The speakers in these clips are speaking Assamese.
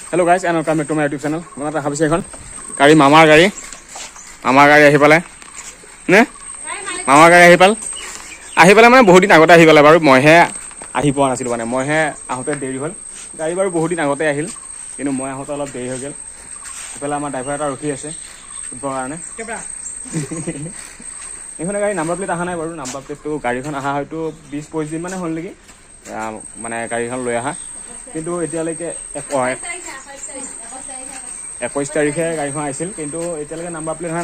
Hello guys, and welcome to my YouTube channel. Mana ta habise ekhon gari mamar gari ahi pale ne mamar gari ahi pale mane bahut din agote ahi pale baru moi he ahi poa nasil mane moi he ahote deri hol gari baru bahut din agote ahil kinu moi ahote olop deri hogel epela amar driver ta rokhi ase ubor karone kebra ekhone gari number plate aha nai baru number plate to gari khon aha hoyto 20-25 din mane hol legi mane gari khon loi aha কিন্তু এতিয়ালৈকে 21 তাৰিখে গাড়ীখন আহিছিল কিন্তু এতিয়ালৈকে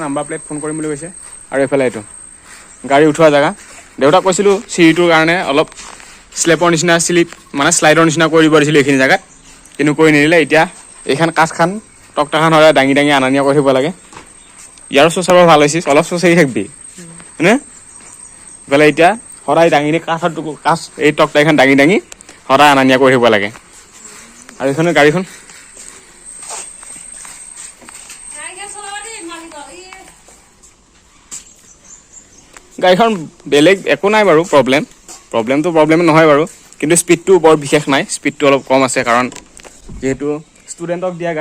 নাম্বাৰ প্লেট ফোন কৰিম বুলি কৈছে আৰু এফালে এইটো গাড়ী উঠোৱা জায়গা দেউতা কৈছিল সিৰিটোৰ কাৰণে অলপ স্লেপৰ নিচিনা স্লিপ মানে স্লাইডৰ নিচিনা কৰি দিব দিছিল এইখিনি জায়গাত কিন্তু কৈ নিদিলে এতিয়া এইখান কাছখান টকটাখান হয় ডাঙি ডাঙি আনানিয়া কৰি দিব লাগে ইয়াৰ সোচাব ভাল হৈছে অলপ সোচাই থাকবি হয়নে বলে এতিয়া হৰাই ডাঙি কাঠৰ কাছ এই টকটাখান ডাঙি ডাঙি হৰাই আনানিয়া কৰি দিব লাগে আৰু এখনে গাড়ীখন গাড়ীখন বেলেগ একো নাই বাৰু প্ৰবলেমটো নহয় বাৰু কিন্তু স্পিডটো বৰ বিশেষ নাই স্পিডটো অলপ কম আছে কাৰণ যেহেতু ষ্টুডেণ্টক দিয়া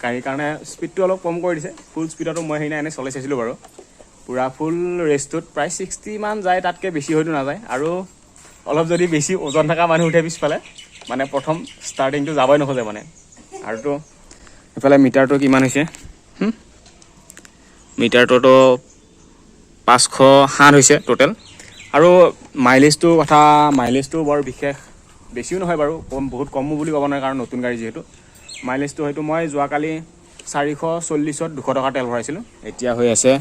গাড়ীৰ কাৰণে স্পিডটো অলপ কম কৰি দিছে ফুল স্পিডতো মই সেইনা এনে চলাই চাইছিলোঁ বাৰু পুৰা ফুল ৰেষ্টটোত প্ৰায় 60 মান যায় তাতকৈ বেছি হয়তো নাযায় আৰু অলপ যদি বেছি ওজন থকা মানুহ উঠে পিছফালে মানে প্ৰথম ষ্টাৰ্টিংটো যাবই নখোজে মানে আৰু তো এফালে মিটাৰটো কিমান হৈছে মিটাৰটোতো 560 হৈছে টোটেল আৰু মাইলেজটো বৰ বিশেষ বেছিও নহয় বাৰু বহুত কমো বুলি ক'ব নোৱাৰে কাৰণ নতুন গাড়ী যিহেতু মাইলেজটো হয়তো মই যোৱাকালি 440ত 200 টকা তেল ভৰাইছিলোঁ এতিয়া হৈ আছে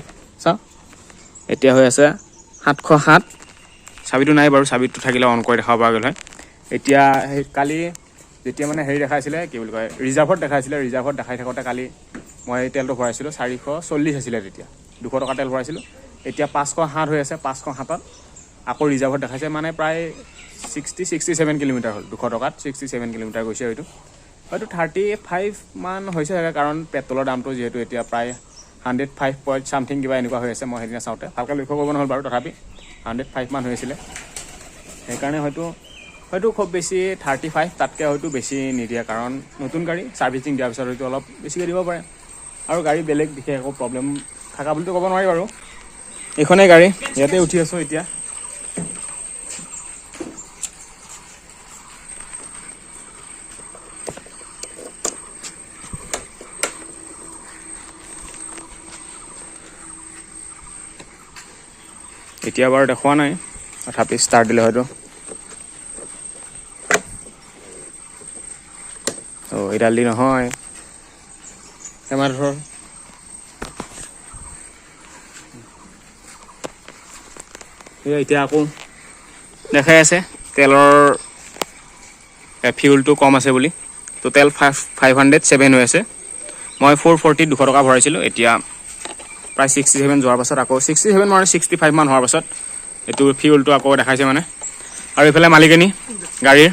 707 চাবিটো নাই বাৰু চাবিটো থাকিলে অন কৰি দেখাব পৰা গ'ল হয় এতিয়া কালি যেতিয়া মানে হেৰি দেখাইছিলে কি বুলি কয় ৰিজাৰ্ভত দেখাই থাকোঁতে কালি মই তেলটো ভৰাইছিলোঁ 440 আছিলে তেতিয়া 200 টকা তেল ভৰাইছিলোঁ এতিয়া 507 হৈ আছে 507ত আকৌ ৰিজাৰ্ভত দেখাইছে মানে প্ৰায় 67 কিলোমিটাৰ হ'ল 200 টকাত 67 কিলোমিটাৰ গৈছে হয়তো 35 মান হৈছে কাৰণ পেট্ৰলৰ দামটো যিহেতু এতিয়া প্ৰায় 105 পইণ্ট সামথিং কিবা এনেকুৱা হৈ আছে মই সেইদিনা চাওঁতে ভালকৈ লক্ষ্য কৰিব নহ'ল বাৰু তথাপি 105 মান হৈ আছিলে সেইকাৰণে হয়তো খুব বেছি 35 তাতকৈ হয়তো বেছি নিদিয়ে কাৰণ নতুন গাড়ী ছাৰ্ভিচিং দিয়াৰ পিছত হয়তো অলপ বেছিকৈ দিব পাৰে আৰু গাড়ী বেলেগ বিশেষ একো প্ৰব্লেম থকা বুলিতো ক'ব নোৱাৰি বাৰু এইখনেই গাড়ী ইয়াতে উঠি আছোঁ এতিয়া এতিয়া বাৰু দেখুৱা নাই তথাপি ষ্টাৰ্ট দিলে হয়তো এইডাল দি নহয় আমাৰ ধৰ এতিয়া আকৌ দেখাই আছে তেলৰ ফিউলটো কম আছে বুলি টোটেল 507 হৈ আছে মই 440 200 টকা ভৰাইছিলোঁ এতিয়া প্ৰায় 67 যোৱাৰ পাছত আকৌ 67 মানে 65 মান হোৱাৰ পাছত এইটো ফিউলটো আকৌ দেখাইছে মানে আৰু এইফালে মালিকনী গাড়ীৰ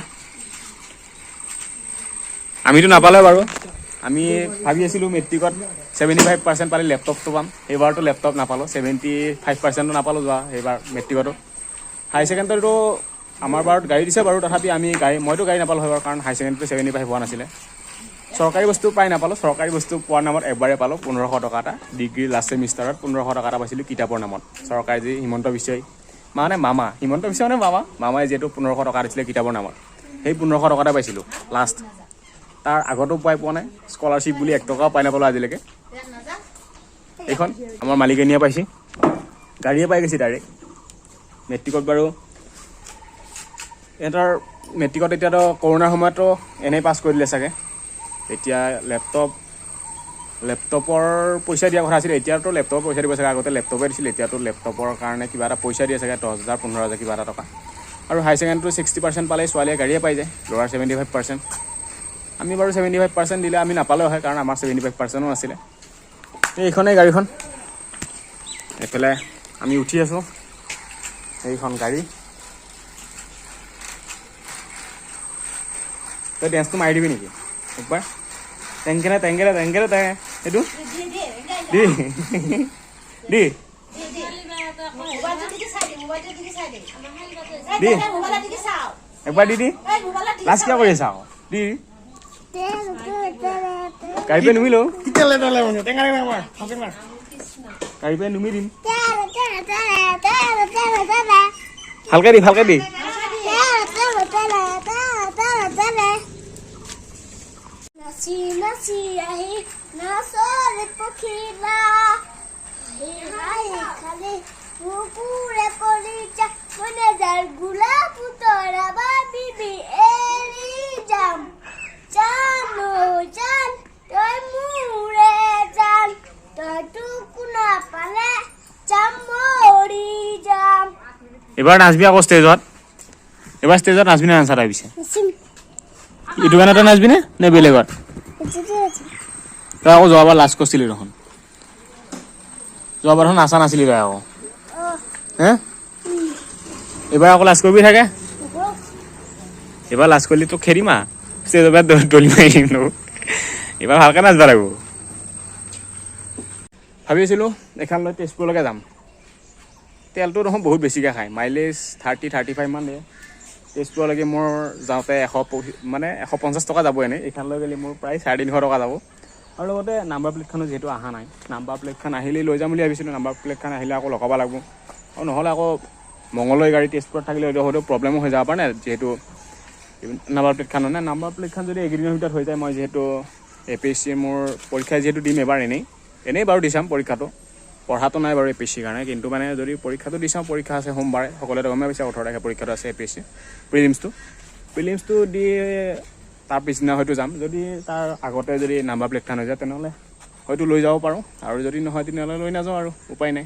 আমিতো নাপালে বাৰু আমি ভাবি আছিলোঁ মেট্ৰিকত 75% পালে লেপটপটো পাম এইবাৰতো লেপটপ নাপালোঁ 75%টো নাপালোঁ যোৱা এইবাৰ মেট্ৰিকতো হাই ছেকেণ্ডাৰীটো আমাৰ বাৰত গাড়ী দিছে বাৰু তথাপি মইতো গাড়ী নাপালোঁ হয় বাৰু কাৰণ হাই ছেকেণ্ডাৰীটো 75 হোৱা নাছিলে চৰকাৰী বস্তু প্ৰায় নাপালোঁ চৰকাৰী বস্তু পোৱাৰ নামত এবাৰে পালোঁ 1500 টকা এটা ডিগ্ৰী লাষ্ট ছেমিষ্টাৰত 1500 টকা এটা পাইছিলোঁ কিতাপৰ নামত চৰকাৰী যি হিমন্ত বিশ্ব মানে মামাই যিহেতু 1500 টকা দিছিলে কিতাপৰ নামত সেই 1500 টকা এটা পাইছিলোঁ লাষ্ট তাৰ আগতো পোৱা নাই স্কলাৰশ্বিপ বুলি 1 টকাও পাই নাপালোঁ আজিলৈকে এইখন আমাৰ মালিকনীয়ে পাইছে গাড়ীয়ে পাই গৈছে ডাইৰেক্ট মেট্ৰিকত বাৰু এটাৰ মেট্ৰিকত এতিয়াতো কৰোণাৰ সময়তো এনেই পাছ কৰি দিলে চাগে এতিয়া লেপটপৰ পইচা দিয়া কথা আছিলে এতিয়াতো লেপটপৰ পইচা দিব চাগে আগতে লেপটপে দিছিল এতিয়াতো লেপটপৰ কাৰণে কিবা এটা পইচা দিয়ে চাগে 10,000 15,000 কিবা এটা টকা আৰু হাই ছেকেণ্ডাৰীটো 60% পালে ছোৱালীয়ে গাড়ীয়ে পাই যায় ল'ৰাৰ 75% আমি বাৰু 75% দিলে আমি নাপালেও হয় কাৰণ আমাৰ 75%ও আছিলে এইখনেই গাড়ীখন এইফালে আমি উঠি আছোঁ এইখন গাড়ী তই ডেন্সটো মাৰি দিবি নেকি একবাৰ টেংকেৰে এইটো দি একবাৰ দি লাষ্ট কিয় কৰি আছা দি গাড়ী পে নুমিলো গাড়ী পে নুমি দিম ভালকে দি নাচি নাচি আহি নাচলে পখিলা খালি কুকুৰে পৰিচা মনে যাৰ গোলাপ পুতৰা বাবিবি এৰি যাম জানো জান তই মোৰে জান তই টুকুনা পালে যাম মৰি যাম এবাৰ নাচবি আকৌ ষ্টেজত এবাৰ ষ্টেজত নাচবি না আনচাৰ আহিছে এইটো গানতে নাচবি নে বেলেগত তই আকৌ যোৱাবাৰ লাজ কৰিছিলি দেখোন যোৱাবাৰ দেখোন নাচা নাছিলি তই আকৌ হে এবাৰ আকৌ লাজ কৰিবি থাকে এবাৰ লাজ কৰিলি তোক খেদিম ষ্টেজৰ পৰা দলি মাৰি দিম তোক এবাৰ ভালকৈ নাচবা লাগিব ভাবি আছিলোঁ এখানলৈ তেজপুৰলৈকে যাম তেলটো দেখোন বহুত বেছিকৈ খায় মাইলেজ 30-35 মান দিয়ে তেজপুৰলৈকে মোৰ যাওঁতে 150 টকা যাব এনেই এইখানলৈ গ'লে মোৰ প্ৰায় 350 টকা যাব আৰু লগতে নাম্বাৰ প্লেটখনো যিহেতু অহা নাই নাম্বাৰ প্লেটখন আহিলেই লৈ যাম বুলি ভাবিছিলোঁ নাম্বাৰ প্লেটখন আহিলে আকৌ লগাব লাগিব আৰু নহ'লে আকৌ মঙলদৈ গাড়ী তেজপুৰত থাকিলে হয়তো প্ৰব্লেমো হৈ যাব পাৰে নে যিহেতু নাম্বাৰ প্লেটখন মানে নাম্বাৰ প্লেটখন যদি এইকেইদিনৰ ভিতৰত হৈ যায় মই যিহেতু APSC মোৰ পৰীক্ষা যিহেতু দিম এবাৰ এনেই বাৰু দি চাম পৰীক্ষাটো পঢ়াটো নাই বাৰু APSC কাৰণে কিন্তু মানে যদি পৰীক্ষাটো দি চাওঁ পৰীক্ষা আছে সোমবাৰে সকলোৱে গমে পাইছে 18 তাৰিখে পৰীক্ষাটো আছে APSC প্ৰিলিমছটো দি তাৰ পিছদিনা হয়তো যাম যদি তাৰ আগতে যদি নাম্বাৰ প্লেটখন হৈ যায় তেনেহ'লে হয়তো লৈ যাব পাৰোঁ আৰু যদি নহয় তেনেহ'লে লৈ নাযাওঁ আৰু উপায় নাই